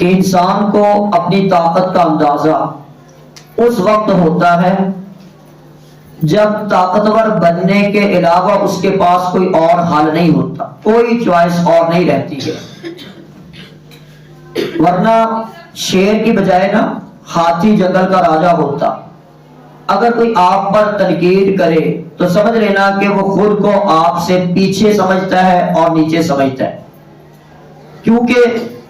کہ انسان کو اپنی طاقت کا اندازہ اس وقت ہوتا ہے جب طاقتور بننے کے علاوہ اس کے پاس کوئی اور حل نہیں ہوتا، کوئی چوائس اور نہیں رہتی ہے۔ ورنہ شیر کی بجائے نا ہاتھی جنگل کا راجا ہوتا۔ اگر کوئی آپ پر تنقید کرے تو سمجھ لینا کہ وہ خود کو آپ سے پیچھے سمجھتا ہے اور نیچے سمجھتا ہے، کیونکہ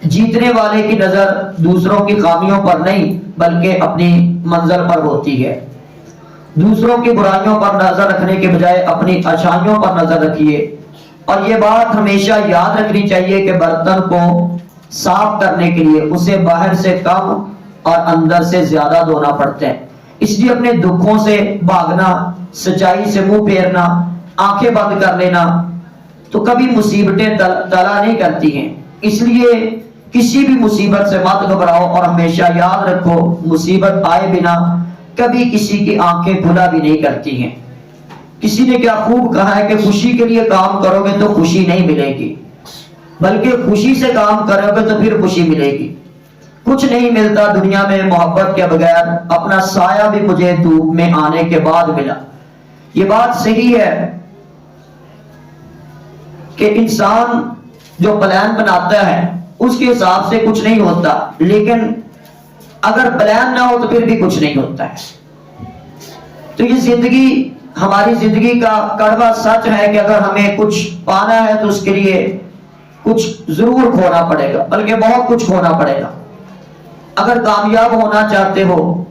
جیتنے والے کی نظر دوسروں کی خامیوں پر نہیں بلکہ اپنی منزل پر ہوتی ہے۔ دوسروں کی برائیوں پر نظر رکھنے کے بجائے اپنی اچھائیوں پر نظر رکھیے۔ اور یہ بات ہمیشہ یاد رکھنی چاہیے کہ برتن کو صاف کرنے کے لیے اسے باہر سے کم اور اندر سے زیادہ دھونا پڑتا ہے۔ اس لیے اپنے دکھوں سے بھاگنا، سچائی سے منہ پھیرنا، آنکھیں بند کر لینا تو کبھی مصیبتیں طلا نہیں کرتی ہیں۔ اس لیے کسی بھی مصیبت سے مت گھبراؤ اور ہمیشہ یاد رکھو مصیبت آئے بنا کبھی کسی کی آنکھیں کھلا بھی نہیں کرتی ہیں۔ کسی نے کیا خوب کہا ہے کہ خوشی کے لیے کام کرو گے تو خوشی نہیں ملے گی، بلکہ خوشی سے کام کرو گے تو پھر خوشی ملے گی۔ کچھ نہیں ملتا دنیا میں محبت کے بغیر، اپنا سایہ بھی مجھے دھوپ میں آنے کے بعد ملا۔ یہ بات صحیح ہے کہ انسان جو پلان بناتا ہے اس کے حساب سے کچھ نہیں ہوتا، لیکن اگر پلان نہ ہو تو پھر بھی کچھ نہیں ہوتا ہے۔ تو یہ زندگی، ہماری زندگی کا کڑوا سچ ہے کہ اگر ہمیں کچھ پانا ہے تو اس کے لیے کچھ ضرور کھونا پڑے گا، بلکہ بہت کچھ کھونا پڑے گا۔ اگر کامیاب ہونا چاہتے ہو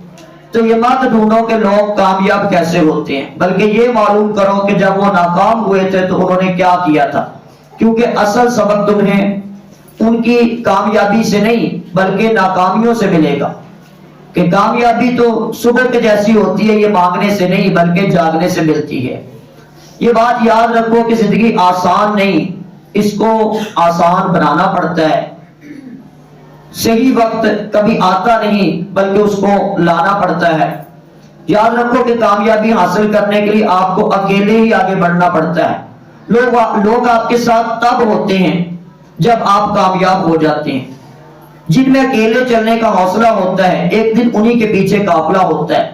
تو یہ مت ڈھونڈو کہ لوگ کامیاب کیسے ہوتے ہیں، بلکہ یہ معلوم کرو کہ جب وہ ناکام ہوئے تھے تو انہوں نے کیا کیا تھا، کیونکہ اصل سبق تمہیں ان کی کامیابی سے نہیں بلکہ ناکامیوں سے ملے گا۔ کہ کامیابی تو صبح کے جیسی ہوتی ہے، یہ مانگنے سے نہیں بلکہ جاگنے سے ملتی ہے۔ یہ بات یاد رکھو کہ زندگی آسان نہیں، اس کو آسان بنانا پڑتا ہے۔ صحیح وقت کبھی آتا نہیں بلکہ اس کو لانا پڑتا ہے۔ یاد رکھو کہ کامیابی حاصل کرنے کے لیے آپ کو اکیلے ہی آگے بڑھنا پڑتا ہے۔ لوگ آپ کے ساتھ تب ہوتے ہیں جب آپ کامیاب ہو جاتے ہیں۔ جن میں اکیلے چلنے کا حوصلہ ہوتا ہے ایک دن انہی کے پیچھے قافلہ ہوتا ہے۔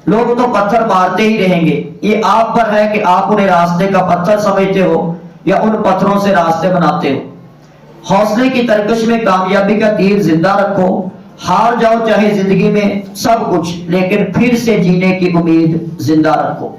لوگ تو پتھر مارتے ہی رہیں گے، یہ آپ پر ہے کہ آپ انہیں راستے کا پتھر سمجھتے ہو یا ان پتھروں سے راستے بناتے ہو۔ حوصلے کی ترکش میں کامیابی کا تیر زندہ رکھو۔ ہار جاؤ چاہے زندگی میں سب کچھ، لیکن پھر سے جینے کی امید زندہ رکھو۔